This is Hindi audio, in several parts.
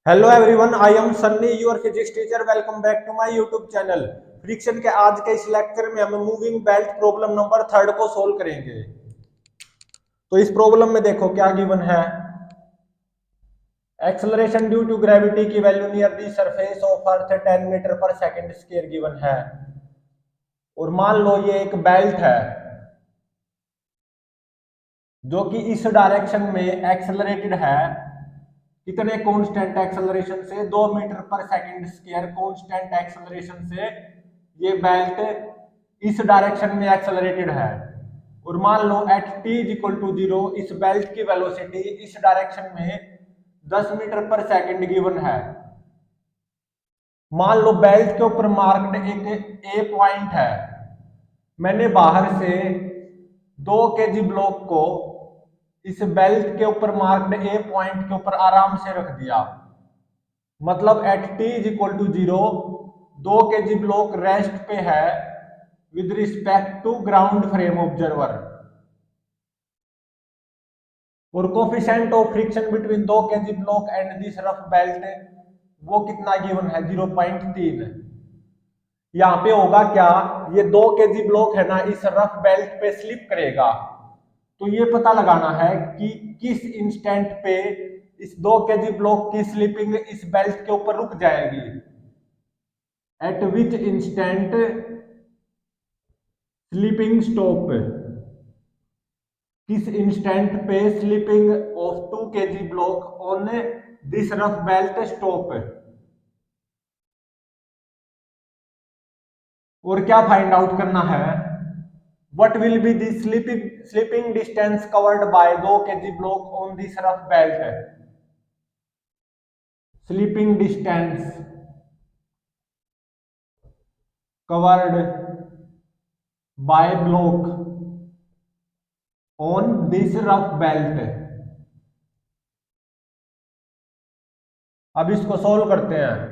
Hello everyone, I am Sunny your physics teacher. Welcome back to my YouTube channel. Friction के आज के इस लेक्चर में हम मूविंग बेल्ट प्रॉब्लम नंबर 3 को सोल्व करेंगे। तो इस प्रॉब्लम में देखो क्या गिवन है। एक्सेलरेशन ड्यू टू ग्रेविटी की value near the surface of earth 10 metre पर सेकंड स्क्वायर गिवन है। और मान लो ये एक बेल्ट है जो कि इस डायरेक्शन में एक्सेलरेटेड है। कितने कांस्टेंट एक्सेलरेशन से? 2 मीटर पर सेकंड स्क्वायर कांस्टेंट एक्सेलरेशन से ये बेल्ट इस डायरेक्शन में एक्सेलरेटेड है। और मान लो at t is equal to 0 इस बेल्ट की वेलोसिटी इस डायरेक्शन में 10 मीटर पर सेकंड गिवन है। मान लो बेल्ट के ऊपर मार्क्ड एक ए पॉइंट है। मैंने बाहर से 2 केजी ब्लॉक को इस बेल्ट के ऊपर मार्क्ड ए पॉइंट के ऊपर आराम से रख दिया। मतलब at t is equal to 0 2 kg block rest पे है with respect to ground frame observer. और coefficient of friction between 2 kg block and this rough belt वो कितना गिवन है? 0.3। यहाँ पे होगा क्या, ये 2 केजी ब्लॉक है ना, इस रफ बेल्ट पे स्लिप करेगा। तो ये पता लगाना है कि किस इंस्टेंट पे इस 2 केजी ब्लॉक की स्लिपिंग इस बेल्ट के ऊपर रुक जाएगी। At which instant slipping stop, किस इंस्टेंट पे slipping of 2 kg block on this rough belt stop. और क्या फाइंड आउट करना है? What will be the sleeping distance covered by 2 kg block on this rough belt? Sleeping distance covered by block on this rough belt। अब इसको सॉल्व करते हैं।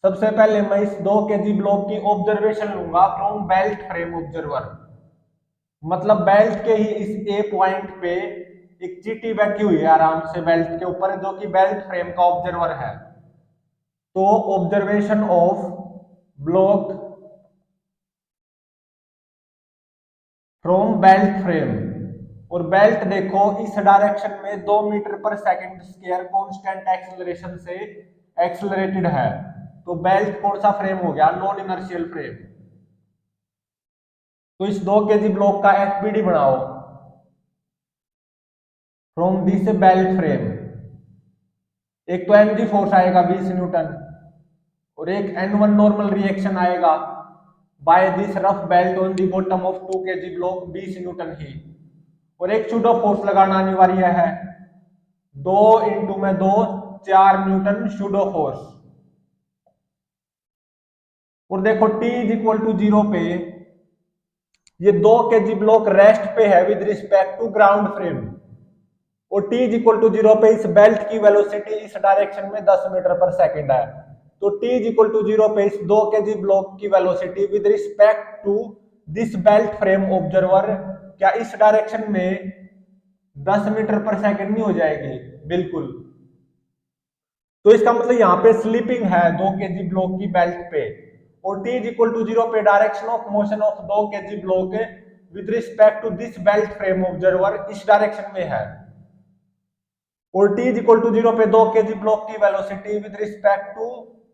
सबसे पहले मैं इस 2 केजी ब्लॉक की ऑब्जर्वेशन लूंगा फ्रॉम बेल्ट फ्रेम ऑब्जर्वर। मतलब बेल्ट के ही इस ए पॉइंट पे एक चींटी बैठी हुई है आराम से बेल्ट के ऊपर, जो कि बेल्ट फ्रेम का ऑब्जर्वर है। तो observation of block from belt frame. और बेल्ट देखो इस डायरेक्शन में 2 मीटर पर सेकंड स्क्वायर कांस्टेंट एक्सेलरेशन से एक्सेलरेटेड है। तो बेल्ट कौन सा फ्रेम हो गया? Non inertial frame. तो इस 2 केजी ब्लॉक का एफबीडी बनाओ फ्रॉम दिस बेल्ट फ्रेम। एक तो एमजी फोर्स आएगा 20 न्यूटन और एक N1 नॉर्मल रिएक्शन आएगा by this rough belt on the bottom of 2 kg block 20 newton ही। और एक सुडो फोर्स लगाना अनिवार्य है, 2 इंटू में 2 4 न्यूटन सुडो फोर्स। और देखो T इज इक्वल टू 0 पे ये 2 केजी ब्लॉक रेस्ट पे है with respect to ground frame. और T इज इक्वल टू 0 पे इस बेल्ट की वेलोसिटी इस डायरेक्शन में 10 मीटर पर सेकंड है। तो T इज इक्वल टू 0 पे इस 2 केजी ब्लॉक की velocity with respect to this belt frame observer क्या इस डायरेक्शन में 10 मीटर पर सेकंड नहीं हो जाएगी? बिल्कुल। तो इसका मतलब यहाँ पे स्लिपिंग है 2 केजी ब्लॉक की बेल्ट पे। और T इज इक्वल टू 0 पे direction of motion of 2 kg block with respect to this belt frame observer इस डायरेक्शन में है। और T इज इक्वल टू 0 पे 2 केजी ब्लॉक की velocity with respect to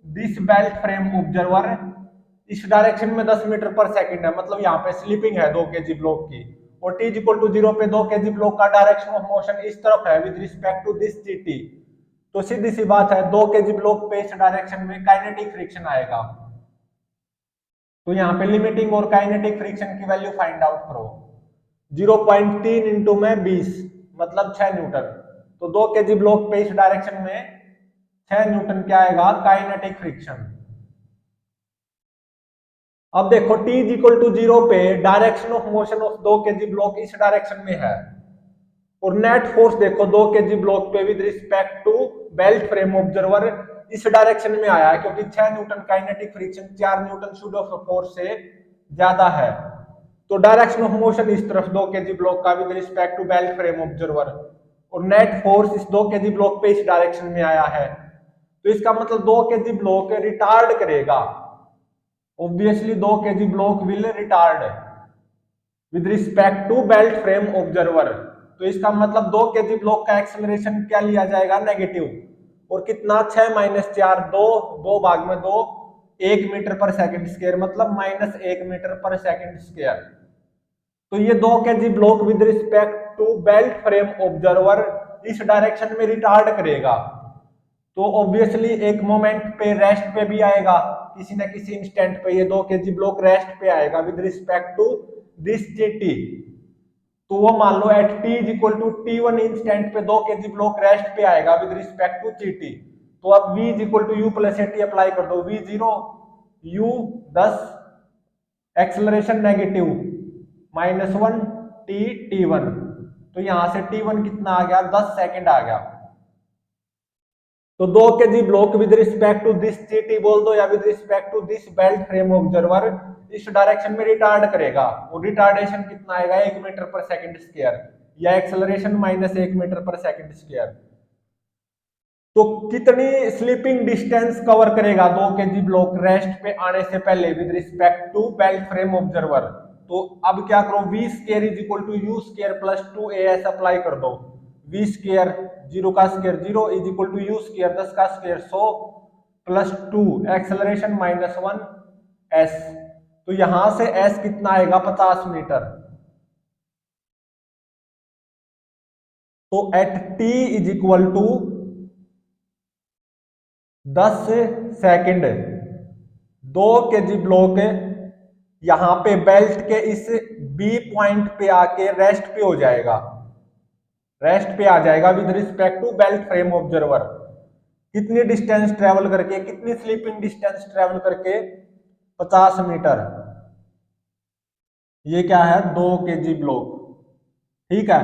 this belt frame observer इस डायरेक्शन में 10 मीटर पर सेकंड है। मतलब यहाँ पे स्लिपिंग है 2 केजी ब्लॉक की। और T इज इक्वल टू 0 पे 2 केजी ब्लॉक का डायरेक्शन ऑफ मोशन इस तरफ है with respect to this GT। तो सीधी सी बात है 2 केजी ब्लॉक पे इस डायरेक्शन में काइनेटिक फ्रिक्शन आएगा। तो यहाँ पे लिमिटिंग और काइनेटिक फ्रिक्शन की वैल्यू फाइंड आउट करो। 0.3 इंटू में 20 मतलब 6 न्यूटन। तो 2 केजी ब्लॉक पे इस डायरेक्शन में 6 न्यूटन क्या आएगा? Kinetic friction. अब देखो T इज इक्वल टू 0 पे direction of motion of 2 kg block इस डायरेक्शन में है। और नेट फोर्स देखो 2 केजी ब्लॉक पे with respect to belt frame observer इस डायरेक्शन में आया है, क्योंकि 6 newton kinetic friction 4 newton pseudo force से ज्यादा है। तो डायरेक्शन ऑफ मोशन इस तरफ 2 केजी ब्लॉक का with respect to belt frame observer. और नेट फोर्स इस 2 केजी ब्लॉक पे इस डायरेक्शन में आया है। तो इसका मतलब 2 kg ब्लॉक रिटार्ड करेगा, obviously 2 kg block will retard with respect to belt frame observer. तो इसका मतलब 2 kg ब्लॉक का एक्सेलरेशन क्या लिया जाएगा, नेगेटिव। और कितना, 6 माइनस 4 2, 2 भाग में 2, 1 मीटर पर सेकंड स्क्वायर, मतलब -1 मीटर पर सेकंड स्क्वायर। तो ये 2 kg block with respect to belt frame observer इस डायरेक्शन में रिटार्ड करेगा। तो ऑब्वियसली एक मोमेंट पे रेस्ट पे भी आएगा, किसी ना किसी इंस्टेंट पे ये 2 kg ब्लॉक रेस्ट पे आएगा with respect to this t. तो वो मान लो at t is equal to T1 instant पे 2 kg ब्लॉक रेस्ट पे आएगा विद रिस्पेक्ट टू टी। तो अब V is equal to u plus a t apply कर दो, V 0 u 10, acceleration negative -1 t T1। तो यहां से T1 कितना आ गया, 10 सेकंड आ गया। तो 2 kg block with respect to this T बोल दो या with respect to this belt frame observer इस डायरेक्शन में रिटार्ड करेगा। और रिटार्डेशन कितना आएगा, 1 मीटर पर सेकंड स्क्वायर, या एक्सेलरेशन -1 मीटर पर सेकंड स्क्वायर। तो कितनी स्लीपिंग डिस्टेंस कवर करेगा 2 kg ब्लॉक रेस्ट पे आने से पहले with respect to belt frame observer. तो अब क्या करो, v square is equal to u square plus 2as apply कर दो। v स्क्वायर 0 का square 0 is equal to u square 10 का स्क्वायर 100 प्लस 2 एक्सेलरेशन -1 s। तो यहां से s कितना आएगा, 50 मीटर। तो at t is equal to 10 second 2 kg block यहां पे बेल्ट के इस बी पॉइंट पे आके रेस्ट पे हो जाएगा, रेस्ट पे आ जाएगा with respect to belt frame observer. कितनी डिस्टेंस ट्रेवल करके, कितनी स्लीपिंग डिस्टेंस ट्रेवल करके, 50 मीटर। ये क्या है, 2 kg ब्लॉक, ठीक है।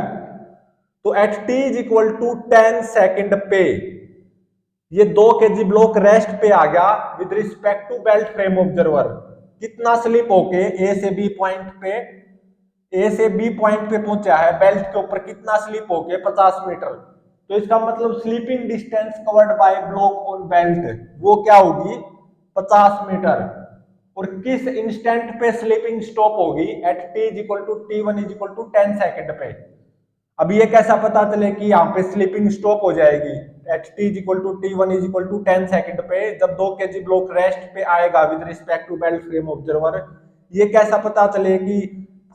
तो at t is equal to 10 second पे ये 2 kg ब्लॉक रेस्ट पे आ गया with respect to belt frame observer. कितना स्लिप होके ए से बी पॉइंट पे, ए से बी पॉइंट पे पहुंचा है बेल्ट के ऊपर, कितना स्लिप होके, 50 मीटर। तो इसका मतलब slipping distance covered by block on belt वो क्या होगी, 50 मीटर। और किस इंस्टेंट पे स्लीपिंग स्टॉप होगी, at t is equal to T1 is equal to 10 second पे। अब ये कैसा पता चले कि यहाँ पे स्लीपिंग स्टॉप हो जाएगी, at t is equal to T1 is equal to 10 second पे, जब 2 kg ब्लॉक रेस्ट पे आएगा with respect to belt frame observer. ये कैसा पता चले कि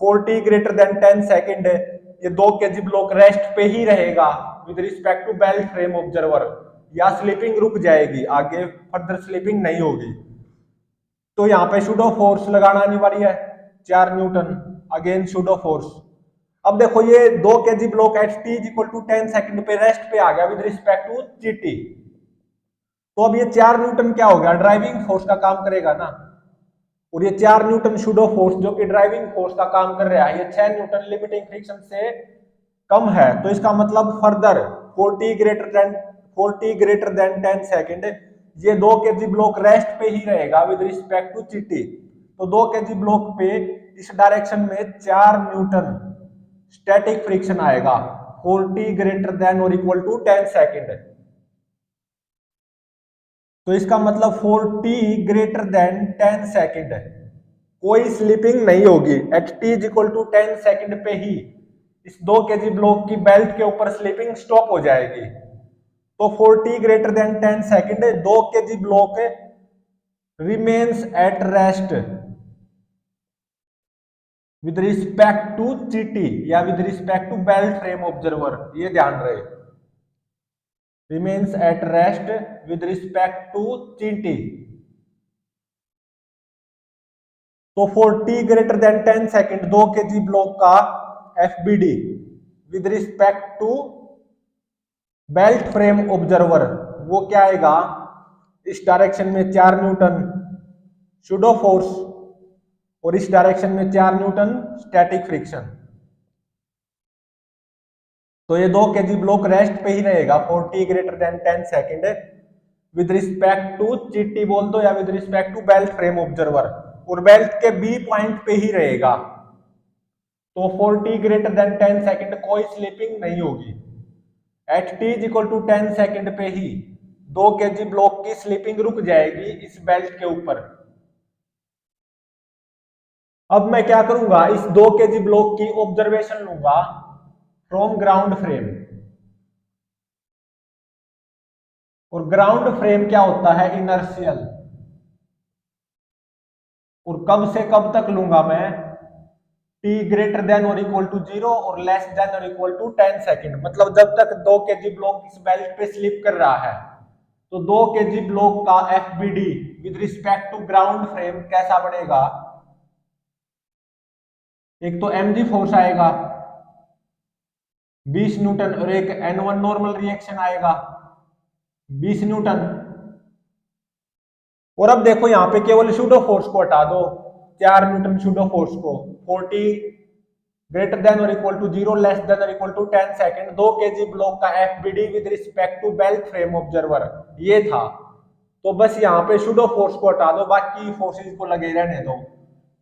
40 ग्रेटर देन 10 सेकंड ये 2 kg ब्लॉक रेस्ट पे ही रहेगा with respect to belt frame observer, या स्लीपिंग रुक जाएगी, आगे फर्दर स्लीपिंग नहीं होगी। तो यहाँ पे सुडो फोर्स लगाना अनिवार्य है, 4 न्यूटन अगेन सुडो फोर्स। अब देखो ये 2 kg block at t is equal to 10 second पे रेस्ट पे आ गया विद रिस्पेक्ट टू gt। तो अब ये 4 न्यूटन क्या हो गया, ड्राइविंग फोर्स का काम करेगा ना। और ये 4 न्यूटन सुडो फोर्स जो कि ड्राइविंग फोर्स का काम कर रहा है, ये 6 न्यूटन लिमिटिंग फ्रिक्शन से कम है। तो इसका मतलब फर्दर 40 ग्रेटर देन 10 सेकंड ये 2 kg ब्लॉक रेस्ट पे ही रहेगा विद रिस्पेक्ट टू gt। तो 2 kg ब्लॉक पे इस डायरेक्शन में 4 न्यूटन स्टैटिक फ्रिक्शन आएगा 40 ग्रेटर देन और इक्वल टू 10 सेकंड। तो इसका मतलब 40 ग्रेटर देन 10 सेकंड कोई स्लिपिंग नहीं होगी, at t is equal to 10 second पे ही इस 2 kg ब्लॉक की बेल्ट के ऊपर स्लिपिंग स्टॉप हो जाएगी। तो 40 greater than 10 second 2 kg block remains at rest with respect to gt या with respect to belt frame observer, ये ध्यान रहे, remains at rest with respect to gt। तो 40 greater than 10 second 2 kg block का FBD with respect to belt frame observer वो क्या आएगा, इस डायरेक्शन में 4 न्यूटन सुडो फोर्स और इस डायरेक्शन में 4 न्यूटन स्टैटिक फ्रिक्शन। तो ये 2 kg ब्लॉक रेस्ट पे ही रहेगा 40 greater than 10 second with respect to gt बोल दो या with respect to belt frame observer, और बेल्ट के बी पॉइंट पे ही रहेगा। तो 40 ग्रेटर देन 10 सेकंड कोई स्लिपिंग नहीं होगी, at t is equal to 10 second पे ही 2 kg ब्लॉक की स्लिपिंग रुक जाएगी इस बेल्ट के ऊपर। अब मैं क्या करूंगा, इस 2 kg ब्लॉक की ऑब्जर्वेशन लूंगा फ्रॉम ग्राउंड फ्रेम। और ग्राउंड फ्रेम क्या होता है, इनर्शियल। और कब से कब तक लूंगा मैं, t ग्रेटर देन और इक्वल टू 0 और लेस देन और इक्वल टू 10 सेकेंड। मतलब जब तक 2 kg ब्लॉक इस बेल्ट पे स्लिप कर रहा है, तो 2 kg ब्लॉक का FBD with respect to ground frame कैसा बनेगा, एक तो mg फोर्स आएगा 20 न्यूटन और एक N1 नॉर्मल रिएक्शन आएगा 20 न्यूटन। और अब देखो यहाँ पे केवल सूडो फोर्स को हटा दो, 4 न्यूटन सूडो फोर्स को, 40 ग्रेटर देन और इक्वल टू 0 लेस देन और equal to 10 second. 2 kg block का FBD with respect to belt frame observer ये था। तो बस यहाँ पे सूडो फोर्स को हटा दो, बाकी फोर्सेस को लगे रहने दो।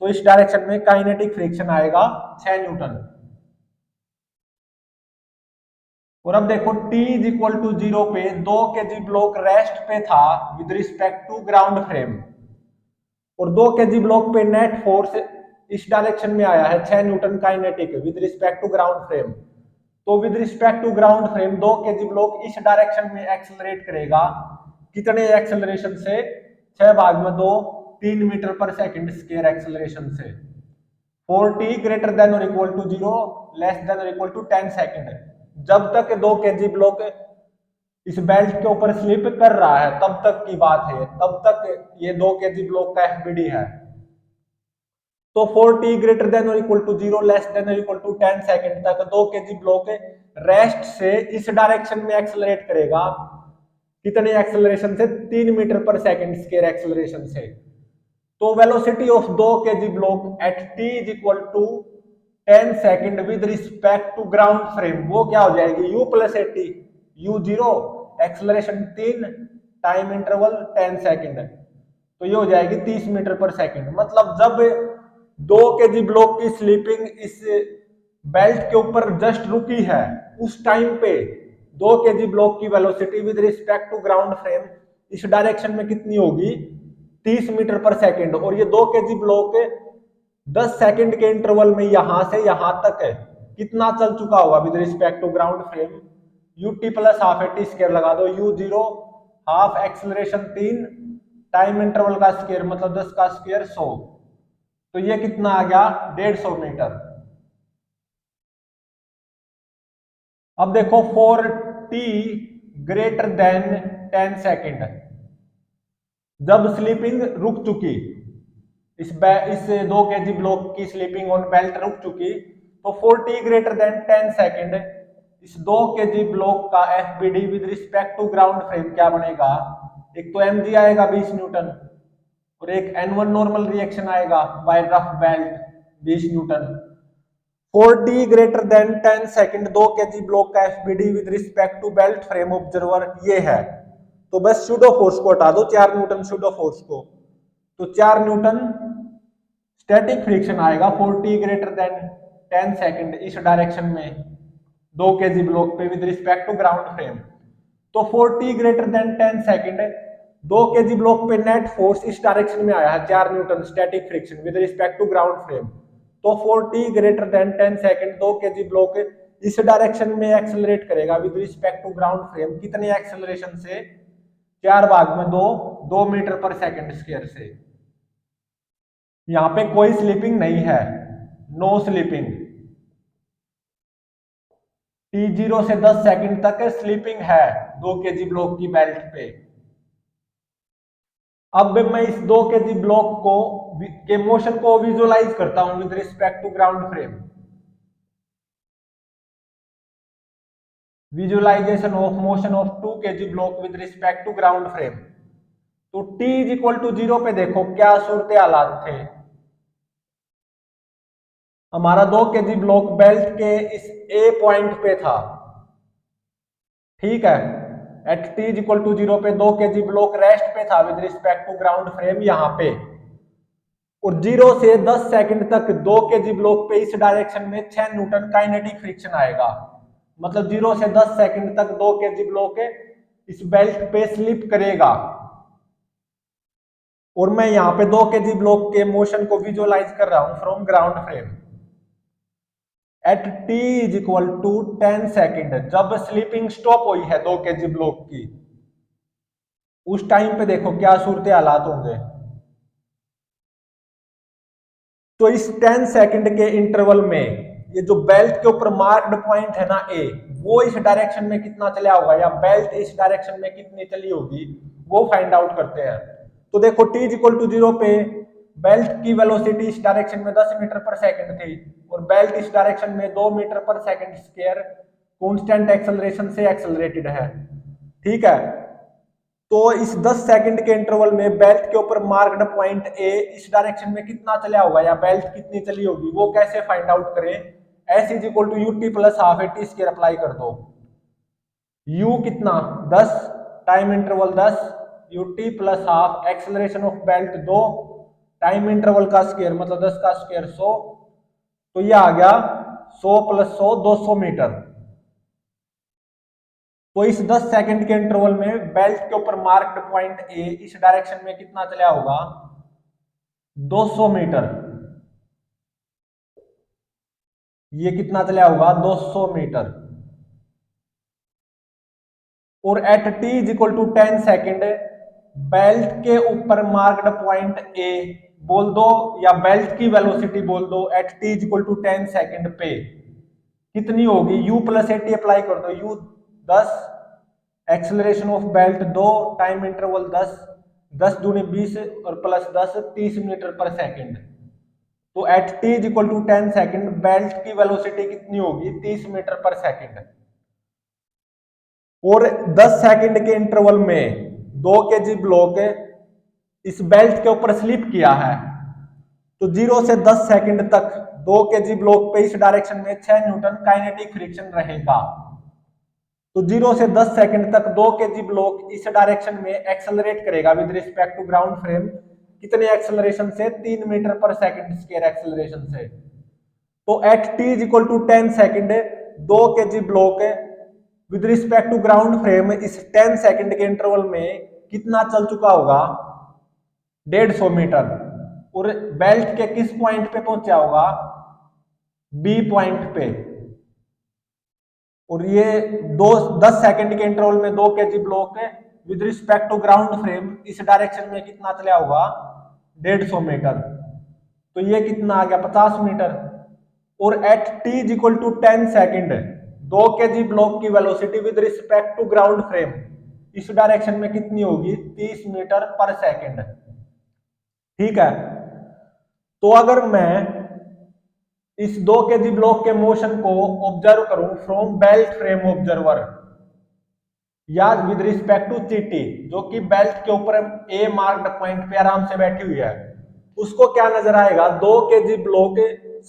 तो इस डायरेक्शन में काइनेटिक फ्रिक्शन आएगा 6 न्यूटन। और अब देखो t इज इक्वल टू 0 पे 2 kg ब्लॉक रेस्ट पे था with respect to ground frame. और 2 kg ब्लॉक पे नेट फोर्स इस डायरेक्शन में आया है 6 newton kinetic with respect to ground frame. तो with respect to ground frame 2 kg block इस डायरेक्शन में एक्सेलरेट करेगा कितने एक्सेलरेशन से, 6 भाग में 2, 3 मीटर पर सेकंड स्क्वायर एक्सेलरेशन से। 4t ग्रेटर देन और इक्वल टू 0 लेस देन और इक्वल टू 10 सेकंड। जब तक 2 kg ब्लॉक इस बेल्ट के ऊपर स्लिप कर रहा है तब तक की बात है, तब तक ये 2 kg ब्लॉक का FBD है। तो 4t ग्रेटर देन और इक्वल टू 0 लेस देन और इक्वल टू 10 सेकंड तक 2 kg ब्लॉक रेस्ट से इस डायरेक्शन में एक्सेलरेट करेगा कितने एक्सेलरेशन से, 3 मीटर पर सेकंड स्क्वायर एक्सेलरेशन से। तो velocity of 2 kg block at t is equal to 10 second with respect to ground frame वो क्या हो जाएगी, u plus 80, u0 acceleration 3 time interval 10 second, तो ये हो जाएगी 30 मीटर पर सेकंड। मतलब जब 2 kg ब्लॉक की स्लीपिंग इस बेल्ट के ऊपर जस्ट रुकी है उस टाइम पे 2 kg ब्लॉक की velocity with respect to ground frame इस डायरेक्शन में कितनी होगी, 30 मीटर पर सेकंड। और ये 2 kg ब्लॉक 10 सेकंड के इंटरवल में यहां से यहां तक है कितना चल चुका होगा with respect to ground frame, ut plus half 80 square लगा दो, u0 half acceleration 3 time interval का स्क्वायर मतलब 10 का स्क्वायर 100, तो ये कितना आ गया 150 मीटर। अब देखो 4t ग्रेटर देन 10 सेकंड, जब स्लीपिंग रुक चुकी इस 2 kg ब्लॉक की स्लीपिंग ऑन बेल्ट रुक चुकी, तो 4t ग्रेटर देन 10 सेकंड इस 2 kg ब्लॉक का FBD with respect to ground frame क्या बनेगा, एक तो mg आएगा 20 न्यूटन और एक N1 नॉर्मल रिएक्शन आएगा by rough belt 20 newton. 4t greater than 10 second 2 kg block का FBD with respect to belt frame observer ये है। तो बस सूडो फोर्स को हटा दो, 4 न्यूटन सूडो फोर्स को, तो 4 न्यूटन स्टैटिक फ्रिक्शन आएगा 4t ग्रेटर देन 10 सेकंड इस डायरेक्शन में 2 kg ब्लॉक पे with respect to ground frame. तो 4t greater than 10 second 2 kg block पे नेट फोर्स इस डायरेक्शन में आया है 4 newton static friction with respect to ground frame. तो 4t greater than 10 second 2 kg block इस डायरेक्शन में एक्सेलरेट करेगा with respect to ground frame कितने एक्सेलरेशन से, 4 भाग में 2 मीटर पर सेकंड स्क्वायर से। यहां पे कोई स्लीपिंग नहीं है, नो स्लीपिंग, t0 से 10 सेकंड तक स्लीपिंग है 2 kg ब्लॉक की बेल्ट पे। अब मैं इस 2 kg ब्लॉक को के मोशन को विजुअलाइज करता हूं with respect to ground frame. Visualisation of motion of 2 kg block with respect to ground frame. तो t इज इक्वल टू 0 पे देखो क्या सूरत हालात थे, हमारा 2 kg ब्लॉक बेल्ट के इस A पॉइंट पे था, ठीक है, at t is equal to 0 पे 2 kg ब्लॉक रेस्ट पे था with respect to ground frame यहां पे। और 0 से 10 सेकंड तक 2 kg ब्लॉक पे इस डायरेक्शन में 6 न्यूटन काइनेटिक फ्रिक्शन आएगा। मतलब 0 से 10 सेकंड तक 2 kg ब्लॉक इस बेल्ट पे स्लिप करेगा। और मैं यहां पे 2 kg ब्लॉक के मोशन को विजुअलाइज कर रहा हूं from ground frame at t is equal to 10 second. जब स्लीपिंग स्टॉप हुई है 2 kg ब्लॉक की, उस टाइम पे देखो क्या सूरत हालात होंगे। तो इस 10 सेकंड के इंटरवल में ये जो बेल्ट के ऊपर मार्क्ड पॉइंट है ना ए, वो इस डायरेक्शन में कितना चला होगा या बेल्ट इस डायरेक्शन में कितनी चली होगी, वो फाइंड आउट करते हैं। तो देखो t इज इक्वल टू 0 पे बेल्ट की वेलोसिटी इस डायरेक्शन में 10 मीटर पर सेकंड थी और बेल्ट इस डायरेक्शन में 2 मीटर पर सेकंड स्क्वायर कांस्टेंट एक्सेलरेशन से एक्सेलरेटेड है। ठीक है, तो इस 10 सेकंड के इंटरवल में बेल्ट के ऊपर मार्क्ड पॉइंट ए इस डायरेक्शन में कितना चला होगा या बेल्ट कितनी चली होगी, वो कैसे फाइंड आउट करें। S is equal to ut plus half a t square apply कर दो। यू कितना 10, time interval 10, ut plus half, acceleration of belt 2, time interval का स्क्वायर मतलब 10 का स्क्वायर 100, तो ये आ गया 100 प्लस 100 200 मीटर। तो इस 10 सेकंड के इंटरवल में बेल्ट के ऊपर मार्क्ड पॉइंट ए इस डायरेक्शन में कितना चला होगा 200 मीटर। ये कितना चला होगा 200 मीटर। और at t is equal to 10 second belt के ऊपर मार्क्ड पॉइंट ए बोल दो या बेल्ट की वेलोसिटी बोल दो at t is equal to 10 second पे कितनी होगी। U plus a t apply कर दो। U 10, acceleration of belt 2, time interval 10, 10 दूनी 20 और प्लस 10 30 मीटर पर सेकंड। तो at t is equal to 10 second belt की वेलोसिटी कितनी होगी 30 मीटर पर सेकंड। और 10 सेकंड के इंटरवल में 2 kg ब्लॉक इस बेल्ट के ऊपर स्लिप किया है, तो 0 से 10 सेकंड तक 2 kg ब्लॉक पे इस डायरेक्शन में 6 न्यूटन काइनेटिक फ्रिक्शन रहेगा। तो 0 से 10 सेकंड तक 2 kg ब्लॉक इस डायरेक्शन में एक्सेलरेट करेगा with respect to ground frame. कितने एक्सेलरेशन से 3 मीटर पर सेकंड स्क्वायर एक्सेलरेशन से। तो at t is equal to 10 second 2 kg block with respect to ground frame इस 10 सेकंड के इंटरवल में कितना चल चुका होगा 150 मीटर। और बेल्ट के किस पॉइंट पे पहुंचा होगा बी पॉइंट पे। और ये 10 सेकंड के इंटरवल में 2 kg block with respect to ground frame इस डायरेक्शन में कितना चला होगा 150 मीटर। तो ये कितना आ गया 50 मीटर। और at t is equal to 10 second 2 kg block की velocity with respect to ground frame इस डायरेक्शन में कितनी होगी 30 मीटर पर सेकंड। ठीक है, तो अगर मैं इस 2 kg ब्लॉक के मोशन को ऑब्जर्व करूं फ्रॉम बेल्ट फ्रेम ऑब्जर्वर या विद रिस्पेक्ट टू चीटी जो कि बेल्ट के ऊपर ए मार्क्ड पॉइंट पे आराम से बैठी हुई है, उसको क्या नजर आएगा 2 kg ब्लॉक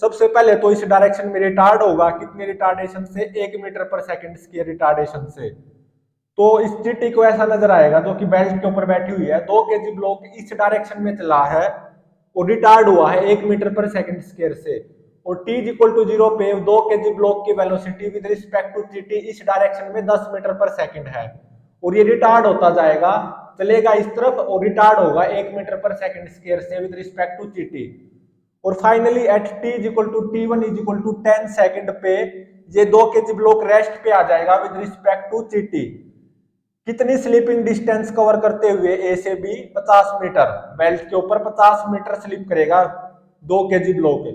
सबसे पहले तो इस डायरेक्शन में रिटार्ड होगा। कितनी रिटार्डेशन से 1 मीटर पर सेकंड की रिटार्डेशन से। तो इस चीटी को ऐसा नजर आएगा जो कि बेल्ट के ऊपर बैठी हुई है 2 kg ब्लॉक इस डायरेक्शन में चला है और रिटार्ड हुआ है 1 मीटर पर सेकंड स्क्वायर से। और t इज इक्वल टू 0 पे 2 kg ब्लॉक की velocity with respect to gt इस डायरेक्शन में 10 मीटर पर सेकंड है। और ये रिटार्ड होता जाएगा चलेगा इस तरफ और रिटार्ड होगा 1 मीटर पर सेकंड स्क्वायर से विद रिस्पेक्ट टू gt। और finally at t is equal to t1 is equal to 10 second पे ये 2 kg ब्लॉक रेस्ट पे आ जाएगा विद रिस्पेक्ट टू gt। कितनी स्लीपिंग डिस्टेंस कवर करते हुए ए से बी 50 मीटर। बेल्ट के ऊपर 50 मीटर स्लिप करेगा 2 kg ब्लॉक।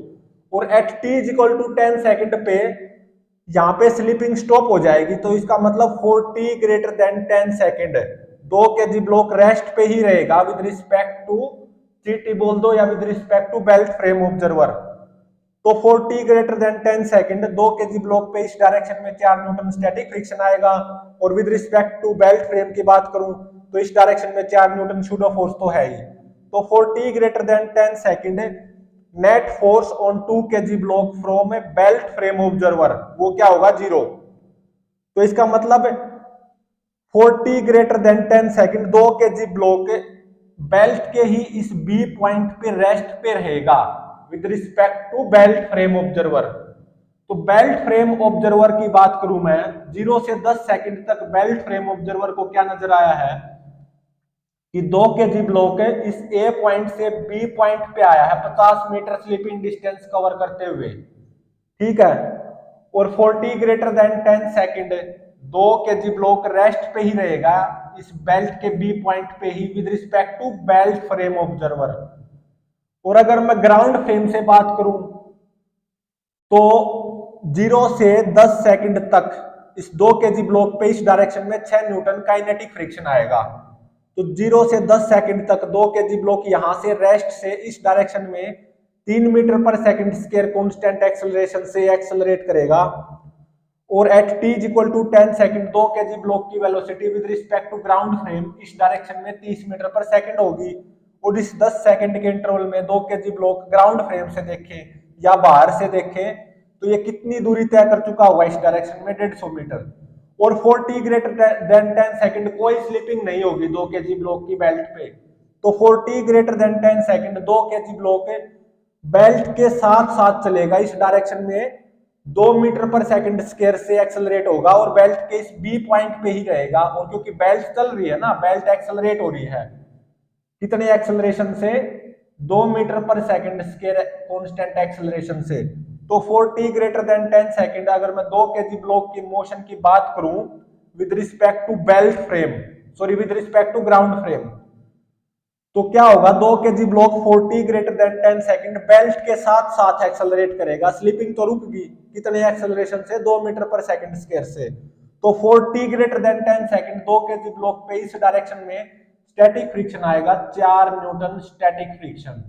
और at t is equal to 10 second पे यहाँ पे स्लीपिंग स्टॉप हो जाएगी, तो इसका मतलब 4t greater than 10 second 2 kg block rest पे ही रहेगा विद रिस्पेक्ट टू gt बोल दो या with respect to belt frame observer. तो 4t greater than 10 second 2 kg block पे इस डायरेक्शन में 4 न्यूटन स्टैटिक फ्रिक्शन आएगा। और with respect to belt frame की बात करूं तो इस डायरेक्शन में 4 न्यूटन सूडो फोर्स तो है ही। तो 4t greater than 10 second net force on 2 kg block from a belt frame observer वो क्या होगा 0। तो इसका मतलब 4t greater than 10 second 2 kg block belt के ही इस बी पॉइंट पे रेस्ट पे रहेगा with respect to belt frame observer. तो बेल्ट फ्रेम ऑब्जर्वर की बात करूं मैं, 0 से 10 सेकंड तक बेल्ट फ्रेम ऑब्जर्वर को क्या नजर आया है कि 2 केजी ब्लॉक इस ए पॉइंट से बी पॉइंट पे आया है 50 मीटर स्लीपिंग डिस्टेंस कवर करते हुए, ठीक है। और 40 greater than 10 second 2 kg block rest पे ही रहेगा इस बेल्ट के बी पॉइंट पे ही with respect to belt frame observer. और अगर मैं ग्राउंड फ्रेम से बात करूं तो 0 से 10 सेकंड तक इस 2 केजी ब्लॉक पे इस डायरेक्शन में 6 न्यूटन काइनेटिक फ्रिक्शन आएगा। तो 0 से 10 सेकंड तक 2 केजी ब्लॉक यहां से रेस्ट से इस डायरेक्शन में 3 मीटर पर सेकंड स्क्वायर कांस्टेंट एक्सेलरेशन से एक्सेलरेट करेगा। और at t equal to 10 second 2 kg block की velocity with respect to ground frame इस डायरेक्शन में 30 मीटर पर सेकंड होगी। और इस 10 सेकंड के इंटरवल में 2 केजी ब्लॉक ग्राउंड फ्रेम से देखें या बाहर से देखें तो ये कितनी दूरी तय कर चुका होगा इस डायरेक्शन में 150 मीटर। और 40 ग्रेटर देन 10 सेकंड कोई स्लिपिंग नहीं होगी 2 केजी ब्लॉक की बेल्ट पे। तो 40 greater than 10 second 2 kg block belt के साथ साथ चलेगा इस डायरेक्शन में 2 मीटर पर सेकंड स्क्वायर से एक्सेलरेट होगा और बेल्ट के इस बी पॉइंट पे ही रहेगा। और क्योंकि बेल्ट चल रही है ना, बेल्ट एक्सेलरेट हो रही है, कितने एक्सेलरेशन से 2 मीटर पर सेकंड स्क्वायर कांस्टेंट एक्सेलरेशन से। तो 40 ग्रेटर देन 10 सेकंड अगर मैं 2 केजी ब्लॉक की मोशन की बात करूं with respect to belt frame, sorry with respect to ground frame, तो क्या होगा 2 kg block 40 greater than 10 second belt के साथ साथ एक्सेलरेट करेगा। स्लिपिंग तो रुक गई, कितने एक्सेलरेशन से 2 मीटर पर सेकंड स्क्वायर से। तो 40 greater than 10 second 2 kg block पे इस डायरेक्शन में स्टैटिक फ्रिक्शन आएगा 4 न्यूटन स्टैटिक फ्रिक्शन।